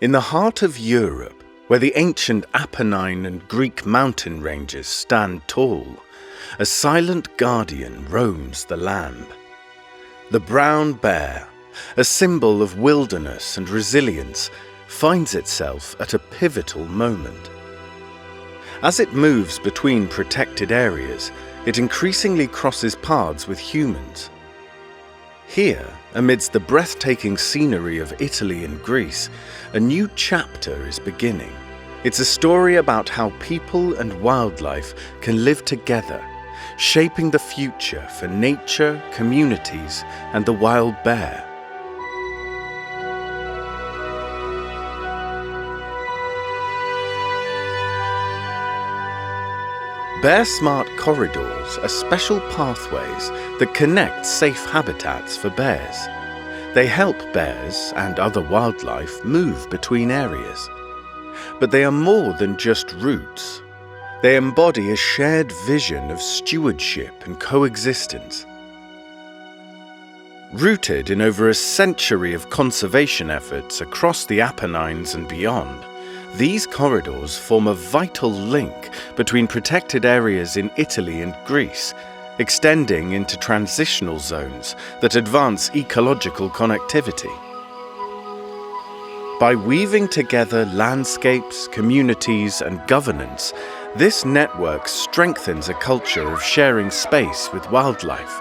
In the heart of Europe, where the ancient Apennine and Greek mountain ranges stand tall, a silent guardian roams the land. The brown bear, a symbol of wilderness and resilience, finds itself at a pivotal moment. As it moves between protected areas, it increasingly crosses paths with humans. Here, amidst the breathtaking scenery of Italy and Greece, a new chapter is beginning. It's a story about how people and wildlife can live together, shaping the future for nature, communities, and the wild bear. Bear-smart corridors are special pathways that connect safe habitats for bears. They help bears and other wildlife move between areas. But they are more than just routes. They embody a shared vision of stewardship and coexistence. Rooted in over a century of conservation efforts across the Apennines and beyond, these corridors form a vital link between protected areas in Italy and Greece, extending into transitional zones that advance ecological connectivity. By weaving together landscapes, communities, and governance, this network strengthens a culture of sharing space with wildlife,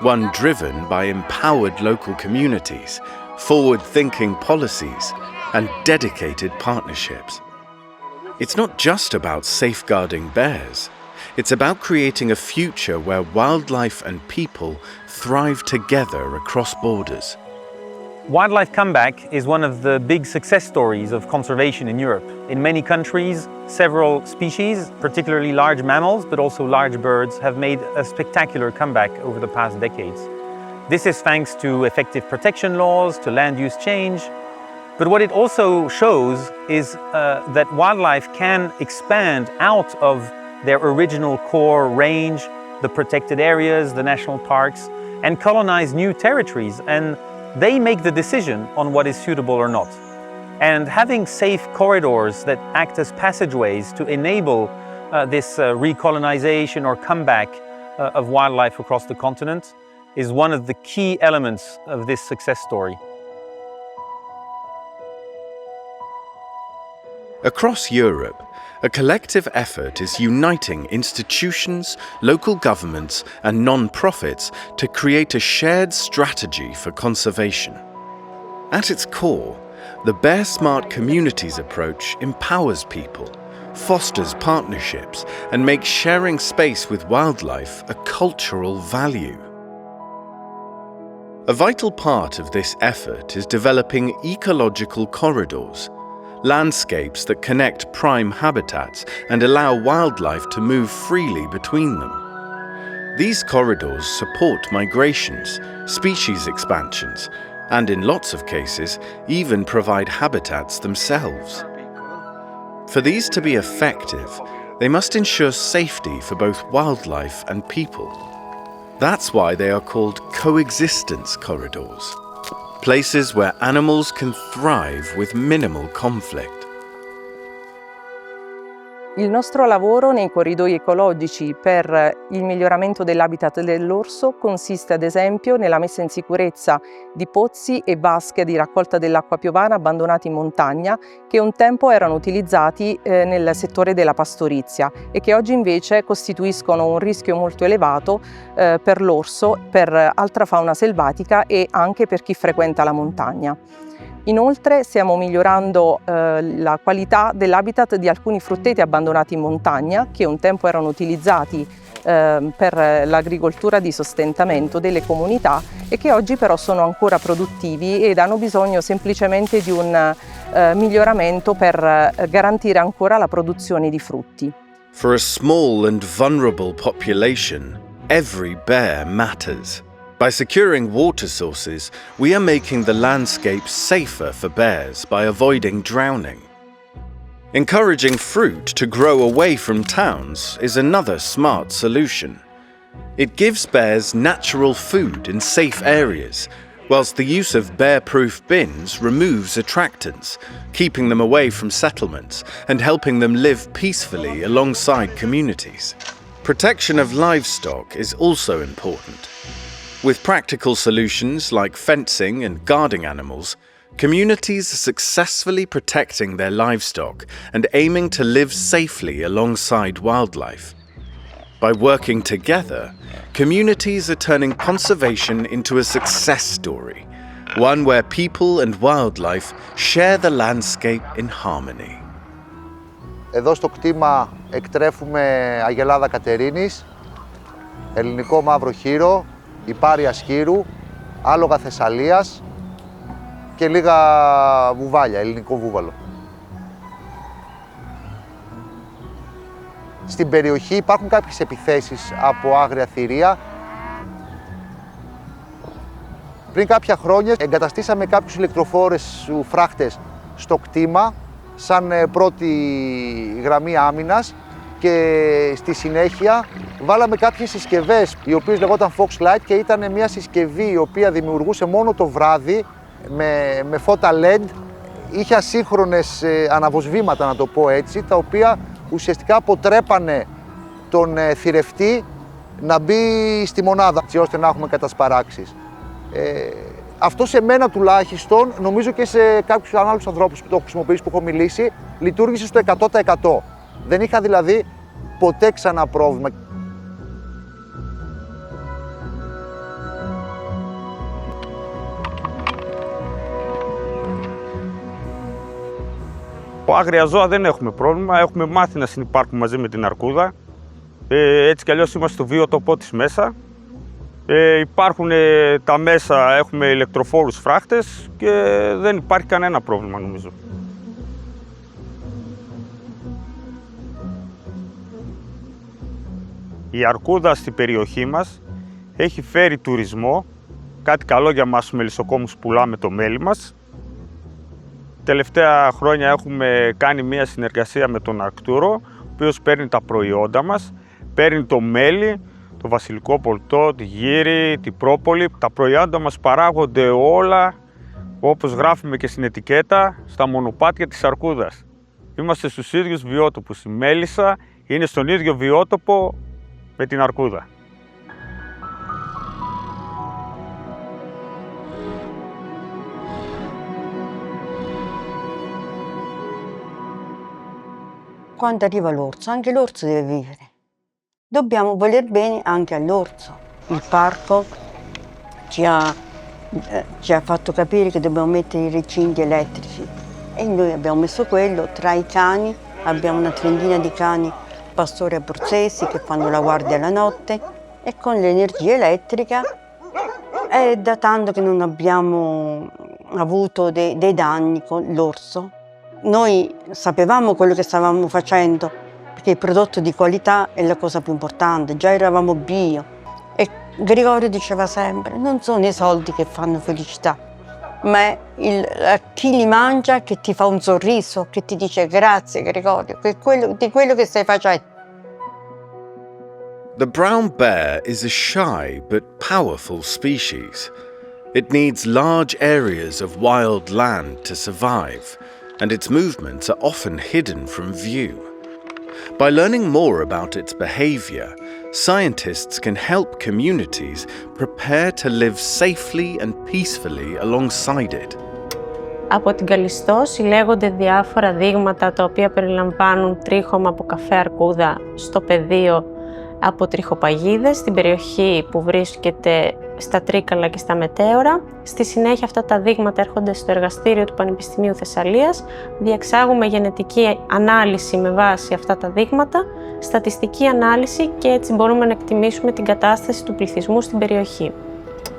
one driven by empowered local communities, forward-thinking policies, and dedicated partnerships. It's not just about safeguarding bears. It's about creating a future where wildlife and people thrive together across borders. Wildlife comeback is one of the big success stories of conservation in Europe. In many countries, several species, particularly large mammals, but also large birds, have made a spectacular comeback over the past decades. This is thanks to effective protection laws, to land use change. But what it also shows is that wildlife can expand out of their original core range, the protected areas, the national parks, and colonize new territories. And they make the decision on what is suitable or not. And having safe corridors that act as passageways to enable this recolonization or comeback of wildlife across the continent is one of the key elements of this success story. Across Europe, a collective effort is uniting institutions, local governments, and non-profits to create a shared strategy for conservation. At its core, the Bear Smart Communities approach empowers people, fosters partnerships, and makes sharing space with wildlife a cultural value. A vital part of this effort is developing ecological corridors, landscapes that connect prime habitats and allow wildlife to move freely between them. These corridors support migrations, species expansions, and in lots of cases, even provide habitats themselves. For these to be effective, they must ensure safety for both wildlife and people. That's why they are called coexistence corridors. Places where animals can thrive with minimal conflict. Il nostro lavoro nei corridoi ecologici per il miglioramento dell'habitat dell'orso consiste ad esempio nella messa in sicurezza di pozzi e vasche di raccolta dell'acqua piovana abbandonati in montagna che un tempo erano utilizzati nel settore della pastorizia e che oggi invece costituiscono un rischio molto elevato per l'orso, per altra fauna selvatica e anche per chi frequenta la montagna. Inoltre stiamo migliorando la qualità dell'habitat di alcuni frutteti abbandonati in montagna che un tempo erano utilizzati per l'agricoltura di sostentamento delle comunità e che oggi però sono ancora produttivi ed hanno bisogno semplicemente di un miglioramento per garantire ancora la produzione di frutti. For a small and vulnerable population, every bear matters. By securing water sources, we are making the landscape safer for bears by avoiding drowning. Encouraging fruit to grow away from towns is another smart solution. It gives bears natural food in safe areas, whilst the use of bear-proof bins removes attractants, keeping them away from settlements and helping them live peacefully alongside communities. Protection of livestock is also important. With practical solutions like fencing and guarding animals, communities are successfully protecting their livestock and aiming to live safely alongside wildlife. By working together, communities are turning conservation into a success story, one where people and wildlife share the landscape in harmony. Εδώ στο κτήμα εκτρέφουμε αγελάδα Κατερίνης, ελληνικό μαύρο χείρο, υπάρια σχήρου, άλογα Θεσσαλίας και λίγα βουβάλια, ελληνικό βούβαλο. Στην περιοχή υπάρχουν κάποιες επιθέσεις από άγρια θηρία. Πριν κάποια χρόνια εγκαταστήσαμε κάποιους ηλεκτροφόρες φράχτες στο κτήμα σαν πρώτη γραμμή άμυνας και στη συνέχεια βάλαμε κάποιες συσκευές οι οποίες λεγόταν Fox Light και ήταν μια συσκευή η οποία δημιουργούσε μόνο το βράδυ με φώτα LED. Είχε ασύγχρονες αναβοσβήματα, να το πω έτσι, τα οποία ουσιαστικά αποτρέπανε τον θηρευτή να μπει στη μονάδα, έτσι ώστε να έχουμε κατασπαράξεις. Αυτό σε μένα τουλάχιστον, νομίζω και σε κάποιους άλλους ανθρώπους που το έχω χρησιμοποιήσει, που έχω μιλήσει, λειτουργήσε στο 100%. Δεν είχα δηλαδή ποτέ ξανά πρόβλημα. Άγρια ζώα δεν έχουμε πρόβλημα, έχουμε μάθει να συνυπάρχουμε μαζί με την αρκούδα. Έτσι κι αλλιώς είμαστε στο βιότοπό της μέσα. Υπάρχουν τα μέσα, έχουμε ηλεκτροφόρους φράχτες και δεν υπάρχει κανένα πρόβλημα νομίζω. Η αρκούδα στην περιοχή μας έχει φέρει τουρισμό, κάτι καλό για μας τους μελισσοκόμους που πουλάμε το μέλι μας. Τελευταία χρόνια έχουμε κάνει μία συνεργασία με τον Arcturo, ο οποίος παίρνει τα προϊόντα μας, παίρνει το μέλι, το βασιλικό πολτό, τη γύρι, την πρόπολη. Τα προϊόντα μας παράγονται όλα, όπως γράφουμε και στην ετικέτα, στα μονοπάτια της αρκούδας. Είμαστε στους ίδιους βιότοπους. Η μέλισσα είναι στον ίδιο βιότοπο με την αρκούδα. Quando arriva l'orso, anche l'orso deve vivere. Dobbiamo voler bene anche all'orso. Il parco ci ha fatto capire che dobbiamo mettere i recinti elettrici e noi abbiamo messo quello. Tra i cani abbiamo una trentina di cani pastori abruzzesi che fanno la guardia la notte e con l'energia elettrica è da tanto che non abbiamo avuto dei danni con l'orso. Noi sapevamo quello che stavamo facendo perché il prodotto di qualità è la cosa più importante, già eravamo bio e Gregorio diceva sempre non sono i soldi che fanno felicità, ma è chi li mangia che ti fa un sorriso, che ti dice grazie Gregorio, di quello che stai facendo. The brown bear is a shy but powerful species. It needs large areas of wild land to survive, and its movements are often hidden from view. By learning more about its behaviour, scientists can help communities prepare to live safely and peacefully alongside it. Από την Callisto συλλέγονται διάφορα δείγματα τα οποία περιλαμβάνουν τρίχωμα από καφέ αρκούδα στο πεδίο από τριχοπαγίδες στην περιοχή που βρίσκεται στα Τρίκαλα και στα Μετέωρα. Στη συνέχεια αυτά τα δείγματα έρχονται στο εργαστήριο του Πανεπιστημίου Θεσσαλίας. Διεξάγουμε γενετική ανάλυση με βάση αυτά τα δείγματα, στατιστική ανάλυση και έτσι μπορούμε να εκτιμήσουμε την κατάσταση του πληθυσμού στην περιοχή.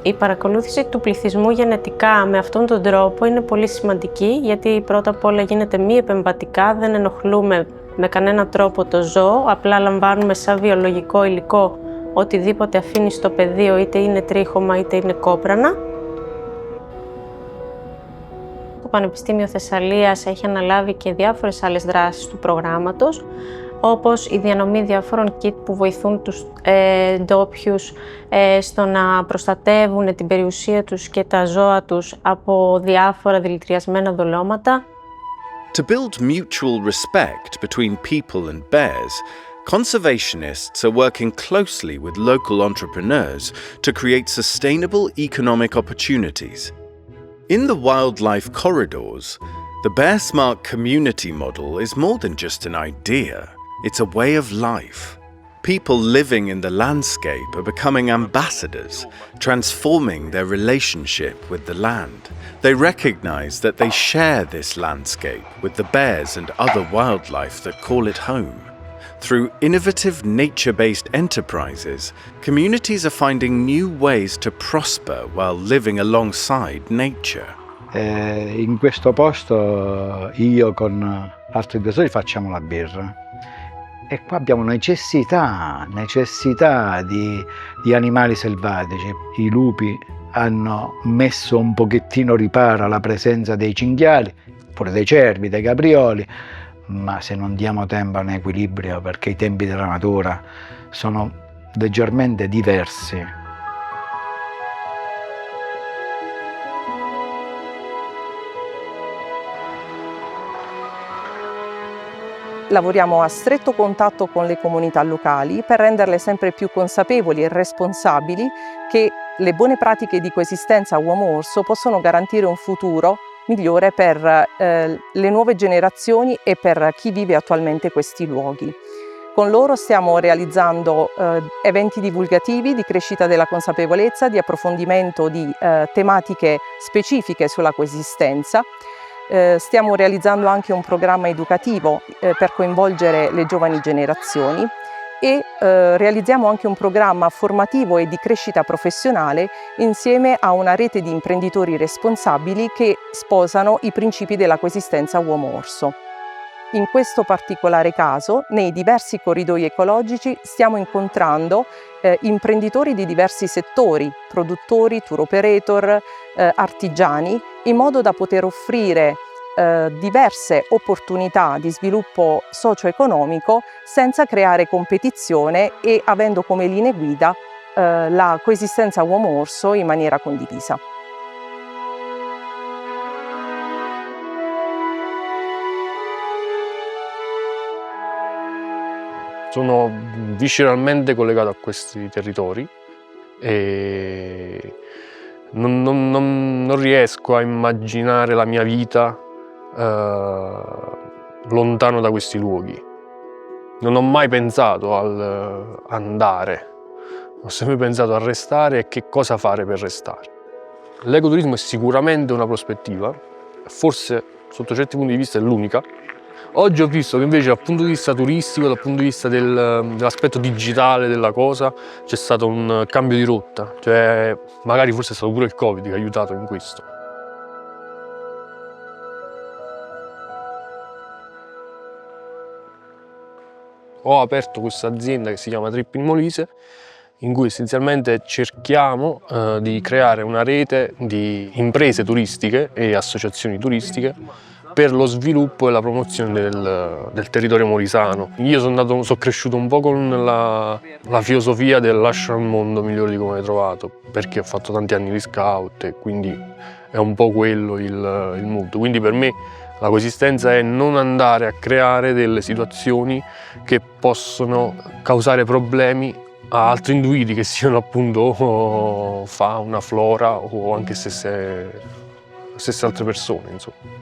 Η παρακολούθηση του πληθυσμού γενετικά με αυτόν τον τρόπο είναι πολύ σημαντική γιατί πρώτα απ' όλα γίνεται μη επεμβατικά, δεν ενοχλούμε με κανένα τρόπο το ζώο, απλά λαμβάνουμε σαν βιολογικό υλικό οτιδήποτε αφήνει στο πεδίο, είτε είναι τρίχωμα είτε είναι κόπρανα. Το Πανεπιστήμιο Θεσσαλίας έχει αναλάβει και διάφορες άλλες δράσεις του προγράμματος, όπως η διανομή διαφόρων kit που βοηθούν τους ντόπιους στο να προστατεύουν την περιουσία τους και τα ζώα τους από διάφορα δηλητηριασμένα δολώματα. To build mutual respect between people and bears, conservationists are working closely with local entrepreneurs to create sustainable economic opportunities. In the wildlife corridors, the Bear Smart community model is more than just an idea, it's a way of life. People living in the landscape are becoming ambassadors, transforming their relationship with the land. They recognize that they share this landscape with the bears and other wildlife that call it home. Through innovative nature-based enterprises, communities are finding new ways to prosper while living alongside nature. In questo posto io con altri investitori facciamo la birra e qua abbiamo necessità di animali selvatici. I lupi hanno messo un pochettino riparo alla presenza dei cinghiali, pure dei cervi, dei caprioli, ma se non diamo tempo a un equilibrio, perché i tempi della natura sono leggermente diversi. Lavoriamo a stretto contatto con le comunità locali per renderle sempre più consapevoli e responsabili che le buone pratiche di coesistenza uomo-orso possono garantire un futuro migliore per le nuove generazioni e per chi vive attualmente questi luoghi. Con loro stiamo realizzando eventi divulgativi di crescita della consapevolezza, di approfondimento di tematiche specifiche sulla coesistenza. Stiamo realizzando anche un programma educativo per coinvolgere le giovani generazioni e realizziamo anche un programma formativo e di crescita professionale insieme a una rete di imprenditori responsabili che sposano i principi della coesistenza uomo-orso. In questo particolare caso, nei diversi corridoi ecologici stiamo incontrando imprenditori di diversi settori, produttori, tour operator, artigiani, in modo da poter offrire diverse opportunità di sviluppo socio-economico senza creare competizione e avendo come linee guida la coesistenza uomo-orso in maniera condivisa. Sono visceralmente collegato a questi territori e non riesco a immaginare la mia vita lontano da questi luoghi. Non ho mai pensato al andare, ho sempre pensato a restare e che cosa fare per restare. L'ecoturismo è sicuramente una prospettiva, forse sotto certi punti di vista è l'unica. Oggi ho visto che invece dal punto di vista turistico, dal punto di vista dell'aspetto digitale della cosa, c'è stato un cambio di rotta, cioè magari forse è stato pure il Covid che ha aiutato in questo. Ho aperto questa azienda che si chiama Trip in Molise, in cui essenzialmente cerchiamo di creare una rete di imprese turistiche e associazioni turistiche per lo sviluppo e la promozione del territorio molisano. Io sono cresciuto un po' con la filosofia del lascia il mondo migliore di come l'hai trovato, perché ho fatto tanti anni di scout e quindi è un po' quello il mood. Quindi per me la coesistenza è non andare a creare delle situazioni che possono causare problemi a altri individui, che siano appunto fauna, flora o anche stesse altre persone, insomma.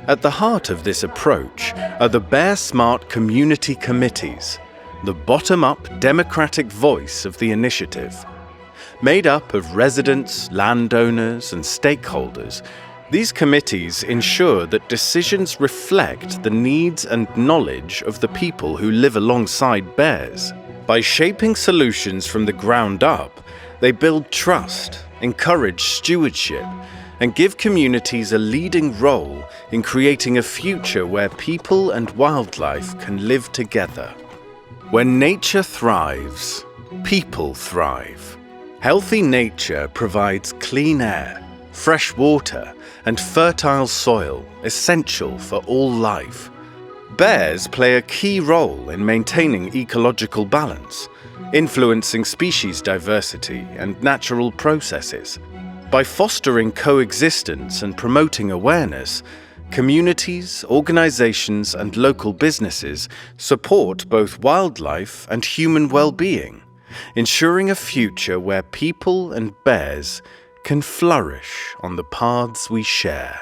At the heart of this approach are the Bear Smart community committees, the bottom-up democratic voice of the initiative. Made up of residents, landowners and stakeholders, these committees ensure that decisions reflect the needs and knowledge of the people who live alongside bears. By shaping solutions from the ground up, they build trust, encourage stewardship, and give communities a leading role in creating a future where people and wildlife can live together. When nature thrives, people thrive. Healthy nature provides clean air, fresh water, and fertile soil essential for all life. Bears play a key role in maintaining ecological balance, influencing species diversity and natural processes. By fostering coexistence and promoting awareness, communities, organizations, and local businesses support both wildlife and human well-being, ensuring a future where people and bears can flourish on the paths we share.